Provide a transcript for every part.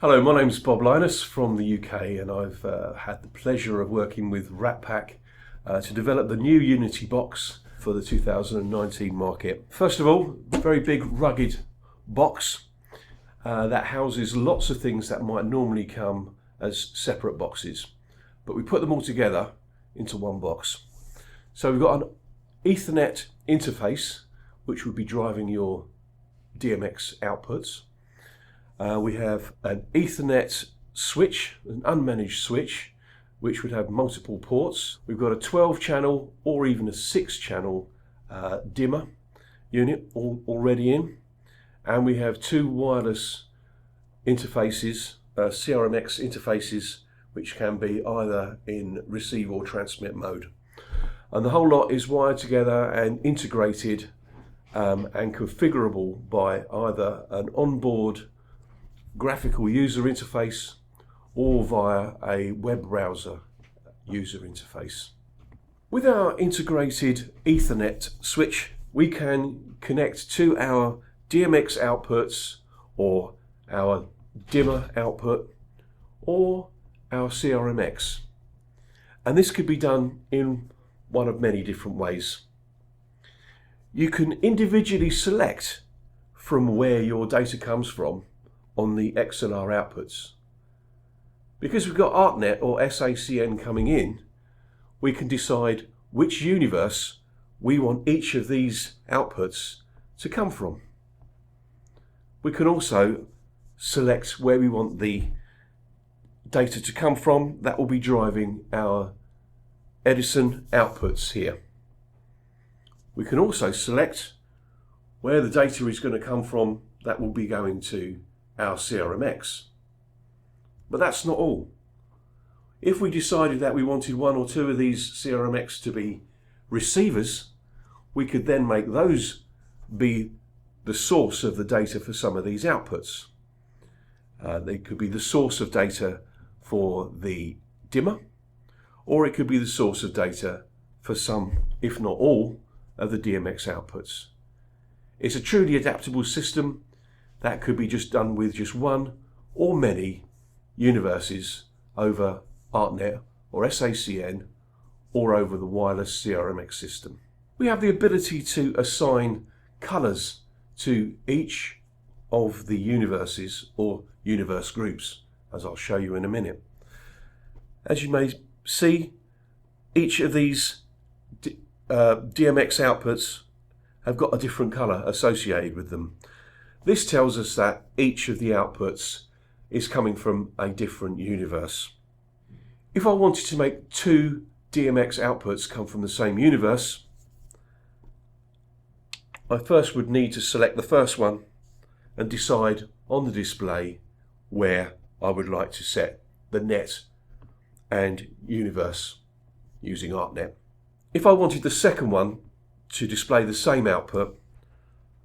Hello, my name's Bob Lynas from the UK, and I've had the pleasure of working with Ratpack to develop the new Unity box for the 2019 market. First of all, a very big rugged box that houses lots of things that might normally come as separate boxes, but we put them all together into one box. So we've got an Ethernet interface which would be driving your DMX outputs. We have an Ethernet switch, an unmanaged switch, which would have multiple ports. We've got a 12 channel or even a 6 channel dimmer unit already in. And we have two wireless interfaces, CRMX interfaces, which can be either in receive or transmit mode. And the whole lot is wired together and integrated and configurable by either an onboard graphical user interface or via a web browser user interface. With our integrated Ethernet switch, we can connect to our DMX outputs or our dimmer output or our CRMX. And this could be done in one of many different ways. You can individually select from where your data comes from on the XLR outputs. Because we've got ArtNet or SACN coming in, we can decide which universe we want each of these outputs to come from. We can also select where we want the data to come from. That will be driving our Edison outputs here. We can also select where the data is going to come from. That will be going to our CRMX. But that's not all. If we decided that we wanted one or two of these CRMX to be receivers, we could then make those be the source of the data for some of these outputs. They could be the source of data for the dimmer, or it could be the source of data for some, if not all, of the DMX outputs. It's a truly adaptable system that could be just done with just one or many universes over ArtNet or SACN or over the wireless CRMX system. We have the ability to assign colours to each of the universes or universe groups, as I'll show you in a minute. As you may see, each of these DMX outputs have got a different colour associated with them. This tells us that each of the outputs is coming from a different universe. If I wanted to make two DMX outputs come from the same universe, I first would need to select the first one and decide on the display where I would like to set the net and universe using ArtNet. If I wanted the second one to display the same output,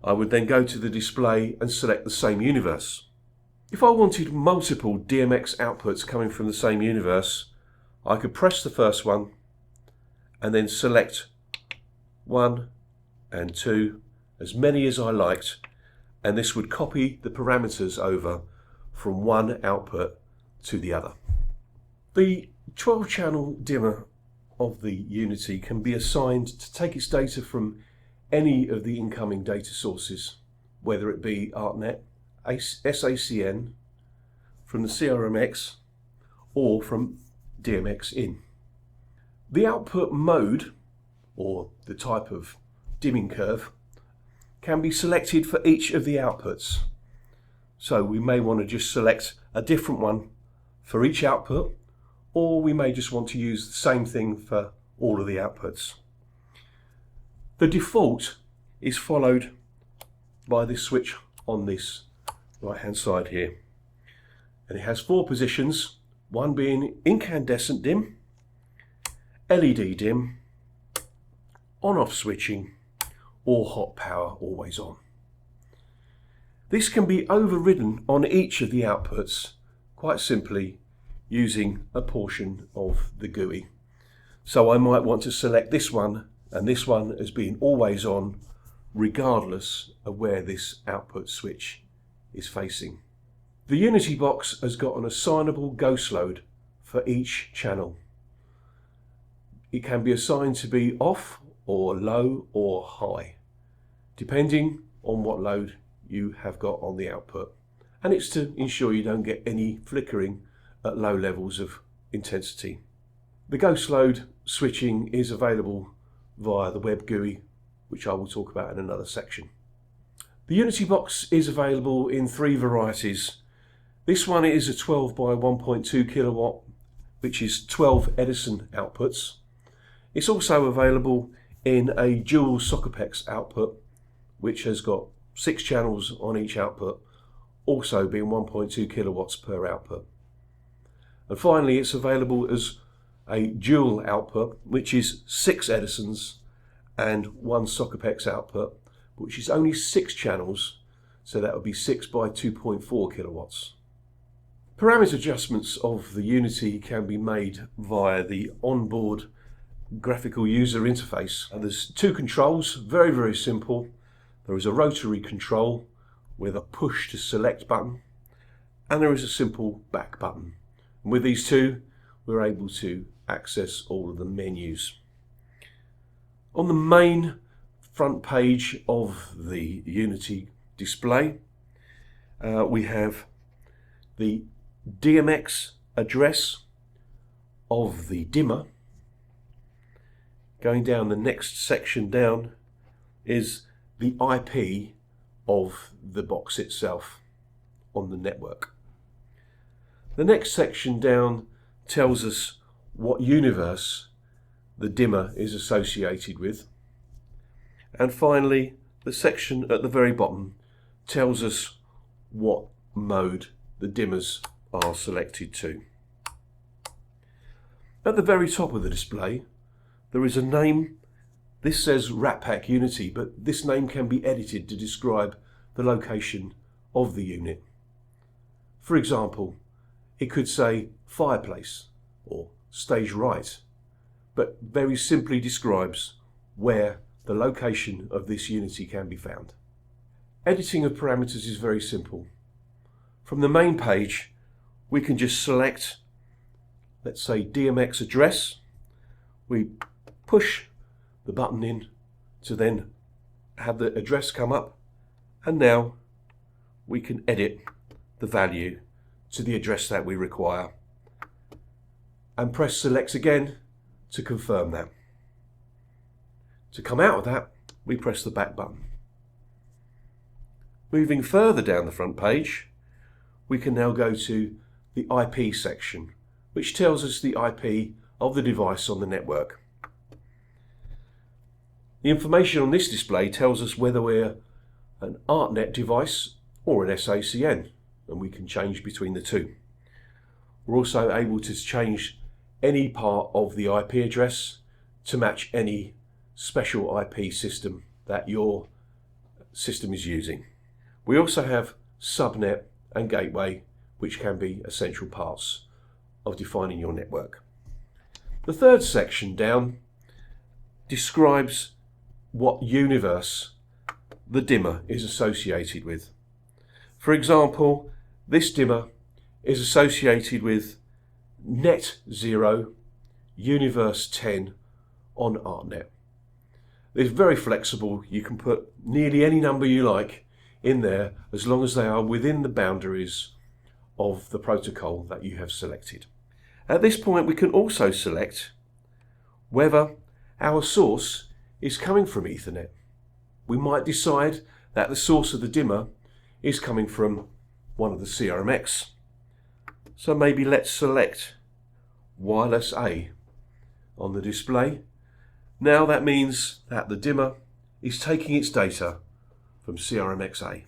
I would then go to the display and select the same universe. If I wanted multiple DMX outputs coming from the same universe, I could press the first one and then select 1 and 2, as many as I liked, and this would copy the parameters over from one output to the other. The 12-channel dimmer of the Unity can be assigned to take its data from any of the incoming data sources, whether it be ArtNet, SACN, from the CRMX, or from DMX in. The output mode, or the type of dimming curve, can be selected for each of the outputs. So we may want to just select a different one for each output, or we may just want to use the same thing for all of the outputs. The default is followed by this switch on this right hand side here, and it has 4 positions, one being incandescent dim, LED dim, on-off switching, or hot power always on. This can be overridden on each of the outputs quite simply using a portion of the GUI. So I might want to select this one and this one as being always on regardless of where this output switch is facing. The Unity box has got an assignable ghost load for each channel. It can be assigned to be off or low or high, depending on what load you have got on the output. And it's to ensure you don't get any flickering at low levels of intensity. The ghost load switching is available via the web GUI, which I will talk about in another section. The Unity box is available in 3 varieties. This one is a 12 by 1.2 kilowatt, which is 12 Edison outputs. It's also available in a dual Sockerpex output, which has got 6 channels on each output, also being 1.2 kilowatts per output. And finally, it's available as a dual output, which is 6 Edisons and 1 Sockerpex output, which is only 6 channels, so that would be 6 by 2.4 kilowatts. Parameter adjustments of the Unity can be made via the Onboard graphical user interface. And there's 2 controls, very simple. There is a rotary control with a push to select button, and there is a simple back button. And with these 2, we're able to access all of the menus. On the main front page of the Unity display, we have the DMX address of the dimmer. Going down the next section down is the IP of the box itself on the network. The next section down tells us what universe the dimmer is associated with. And finally, the section at the very bottom tells us what mode the dimmers are selected to. At the very top of the display, there is a name. This says RatPack Unity, but this name can be edited to describe the location of the unit. For example, it could say fireplace or stage right, but very simply describes where the location of this Unity can be found. Editing of parameters is very simple. From the main page, we can just select, let's say, DMX address. We push the button in to then have the address come up, and now we can edit the value to the address that we require and press select again to confirm that. To come out of that, we press the back button. Moving further down the front page, we can now go to the IP section, which tells us the IP of the device on the network. The information on this display tells us whether we're an ArtNet device or an SACN, and we can change between the 2. We're also able to change any part of the IP address to match any special IP system that your system is using. We also have subnet and gateway, which can be essential parts of defining your network. The third section down describes what universe the dimmer is associated with. For example, this dimmer is associated with net 0, universe 10 on ArtNet. It's very flexible. You can put nearly any number you like in there as long as they are within the boundaries of the protocol that you have selected. At this point, we can also select whether our source is coming from Ethernet. We might decide that the source of the dimmer is coming from one of the CRMX. So maybe let's select wireless A on the display. Now that means that the dimmer is taking its data from CRMX-A.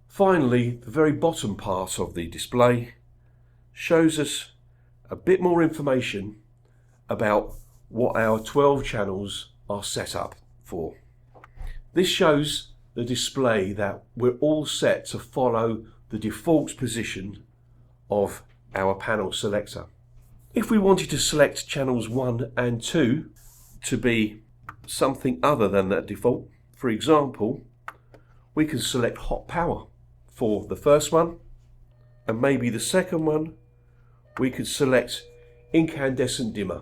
Finally, the very bottom part of the display shows us a bit more information about what our 12 channels are set up for. This shows the display that we're all set to follow the default position of our panel selector. If we wanted to select channels 1 and 2 to be something other than that default, for example, we can select hot power for the first one and maybe the second one, we could select incandescent dimmer.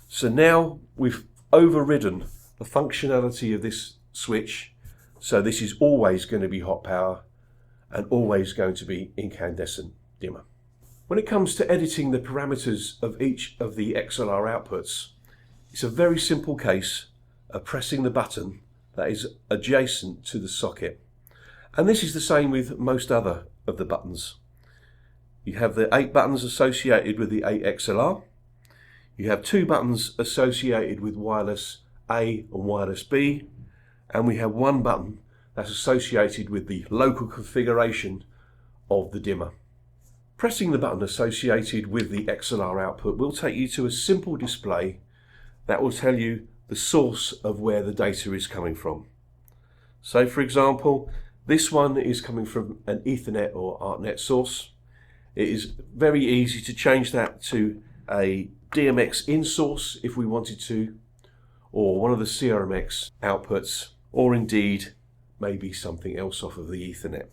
So now we've overridden the functionality of this switch. So this is always going to be hot power and always going to be incandescent dimmer. When it comes to editing the parameters of each of the XLR outputs, it's a very simple case of pressing the button that is adjacent to the socket. And this is the same with most other of the buttons. You have the 8 buttons associated with the 8 XLR. You have 2 buttons associated with wireless A and wireless B. And we have 1 button that's associated with the local configuration of the dimmer. Pressing the button associated with the XLR output will take you to a simple display that will tell you the source of where the data is coming from. So for example, this one is coming from an Ethernet or ArtNet source. It is very easy to change that to a DMX in source if we wanted to, or one of the CRMX outputs, or indeed maybe something else off of the Ethernet.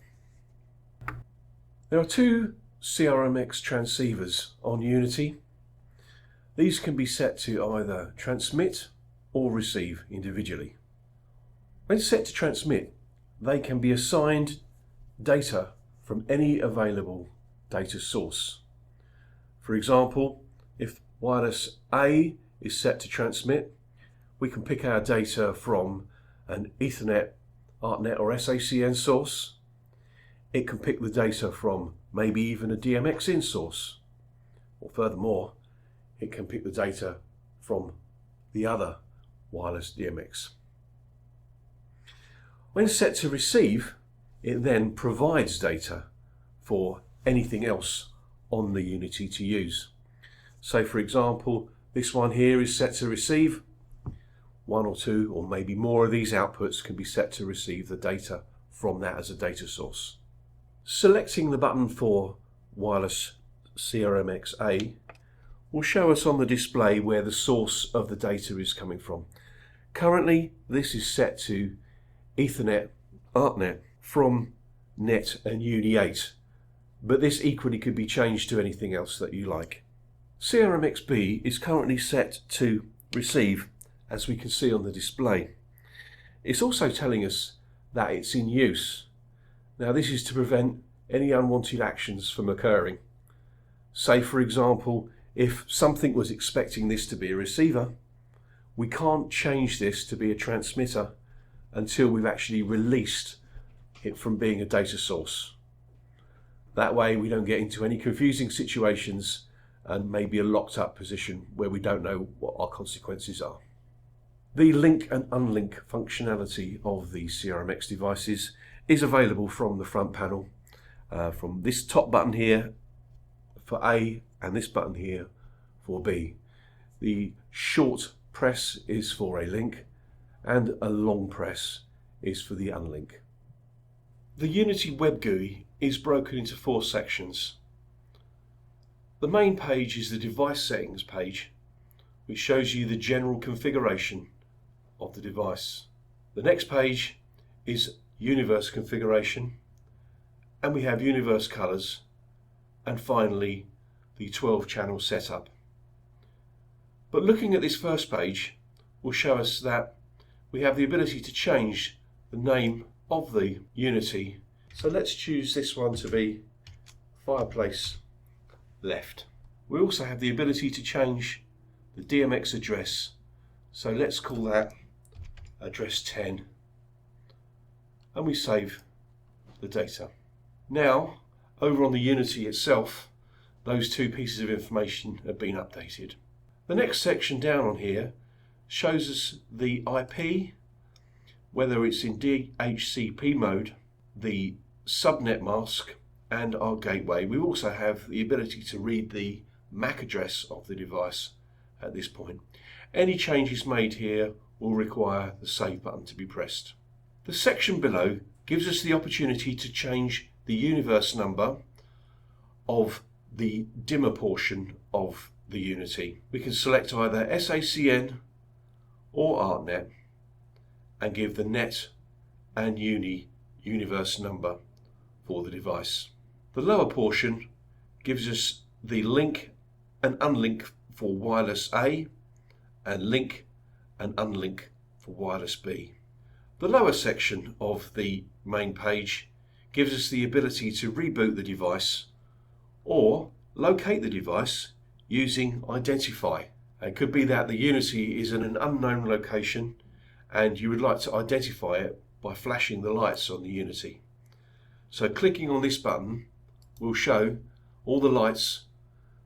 There are 2 CRMX transceivers on Unity. These can be set to either transmit or receive individually. When set to transmit, they can be assigned data from any available data source. For example, if wireless A is set to transmit, we can pick our data from an Ethernet, ArtNet or SACN source. It can pick the data from maybe even a DMX in source, or furthermore, it can pick the data from the other wireless DMX. When set to receive, it then provides data for anything else on the Unity to use. So for example, this one here is set to receive. 1 or 2 or maybe more of these outputs can be set to receive the data from that as a data source. Selecting the button for wireless CRMX-A will show us on the display where the source of the data is coming from. Currently, this is set to Ethernet, ArtNet from Net and Uni 8, but this equally could be changed to anything else that you like. CRMX-B is currently set to receive, as we can see on the display. It's also telling us that it's in use. Now this is to prevent any unwanted actions from occurring. Say for example, if something was expecting this to be a receiver, we can't change this to be a transmitter until we've actually released it from being a data source. That way we don't get into any confusing situations and maybe a locked up position where we don't know what our consequences are. The link and unlink functionality of the CRMX devices is available from the front panel, from this top button here for A and this button here for B. The short press is for a link and a long press is for the unlink. The Unity web GUI is broken into 4 sections. The main page is the device settings page, which shows you the general configuration of the device. The next page is universe configuration, and we have universe colors, and finally the 12-channel setup. But looking at this first page will show us that we have the ability to change the name of the Unity. So let's choose this one to be Fireplace Left. We also have the ability to change the DMX address, so let's call that address 10, and we save the data. Now, over on the Unity itself, those 2 pieces of information have been updated. The next section down on here shows us the IP, whether it's in DHCP mode, the subnet mask, and our gateway. We also have the ability to read the MAC address of the device at this point. Any changes made here will require the save button to be pressed. The section below gives us the opportunity to change the universe number of the dimmer portion of the Unity. We can select either SACN or ArtNet and give the net and universe number for the device. The lower portion gives us the link and unlink for wireless A and link and unlink for wireless B. The lower section of the main page gives us the ability to reboot the device or locate the device using Identify. It could be that the Unity is in an unknown location and you would like to identify it by flashing the lights on the Unity. So clicking on this button will show all the lights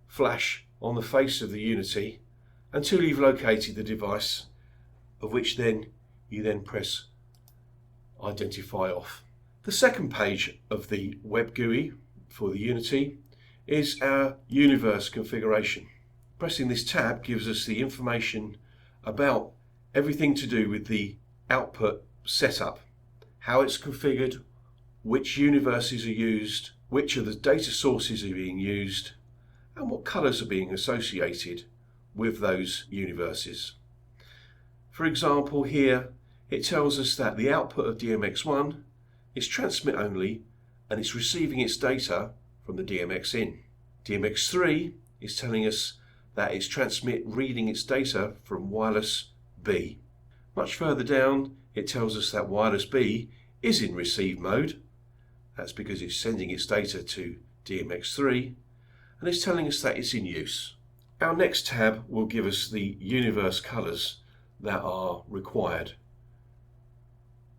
flash on the face of the Unity until you've located the device, of which then you then press Identify off. The second page of the web GUI for the Unity is our universe configuration. Pressing this tab gives us the information about everything to do with the output setup, how it's configured, which universes are used, which of the data sources are being used, and what colours are being associated with those universes. For example, here it tells us that the output of DMX1 is transmit only and it's receiving its data from the DMX in. DMX3 is telling us that it's transmit reading its data from wireless B. Much further down it tells us that wireless B is in receive mode. That's because it's sending its data to DMX3 and it's telling us that it's in use. Our next tab will give us the universe colours that are required.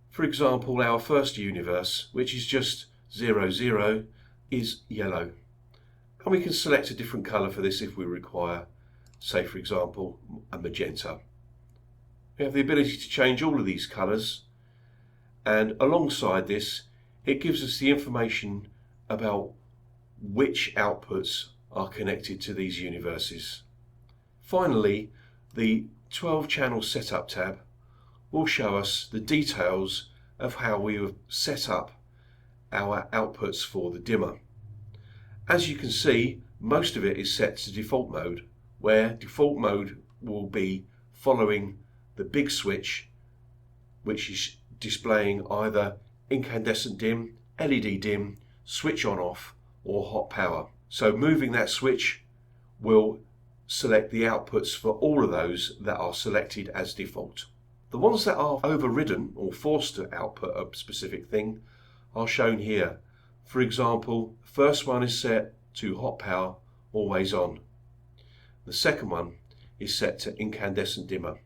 For example, our first universe, which is just 00, is yellow. And we can select a different colour for this if we require, say for example, a magenta. We have the ability to change all of these colours, and alongside this it gives us the information about which outputs are connected to these universes. Finally, the 12 channel setup tab will show us the details of how we have set up our outputs for the dimmer. As you can see, most of it is set to default mode, where default mode will be following the big switch, which is displaying either incandescent dim, LED dim, switch on off, or hot power. So moving that switch will select the outputs for all of those that are selected as default. The ones that are overridden or forced to output a specific thing are shown here. For example, the first one is set to hot power, always on. The second one is set to incandescent dimmer.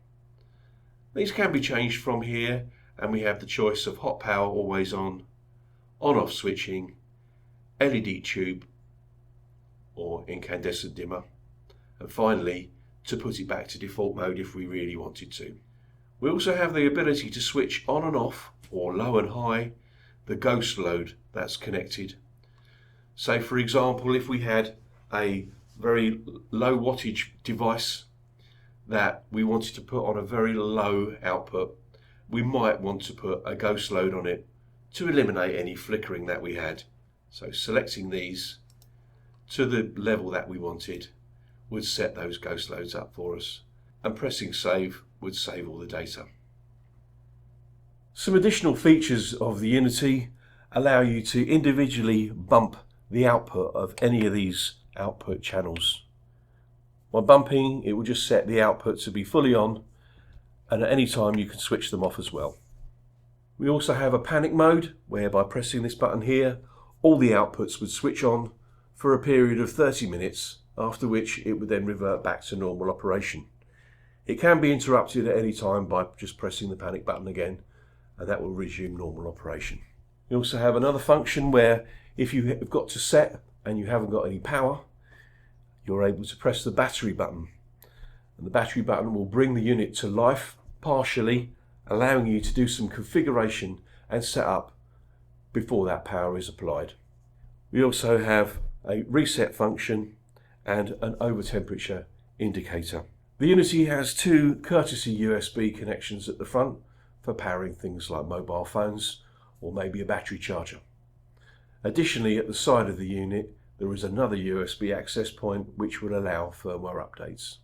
These can be changed from here, and we have the choice of hot power, always on-off switching, LED tube, or incandescent dimmer, and finally to put it back to default mode if we really wanted to. We also have the ability to switch on and off, or low and high, the ghost load that's connected. Say for example, if we had a very low wattage device that we wanted to put on a very low output, we might want to put a ghost load on it to eliminate any flickering that we had. So selecting these to the level that we wanted would set those ghost loads up for us, and pressing save would save all the data. Some additional features of the Unity allow you to individually bump the output of any of these output channels. By bumping, it will just set the output to be fully on, and at any time you can switch them off as well. We also have a panic mode, where by pressing this button here, all the outputs would switch on for a period of 30 minutes, after which it would then revert back to normal operation. It can be interrupted at any time by just pressing the panic button again, and that will resume normal operation. You also have another function where if you have got to set and you haven't got any power, you're able to press the battery button, and the battery button will bring the unit to life partially, allowing you to do some configuration and set up before that power is applied. We also have a reset function and an over temperature indicator. The Unity has two courtesy USB connections at the front for powering things like mobile phones or maybe a battery charger. Additionally, at the side of the unit there is another USB access point which will allow firmware updates.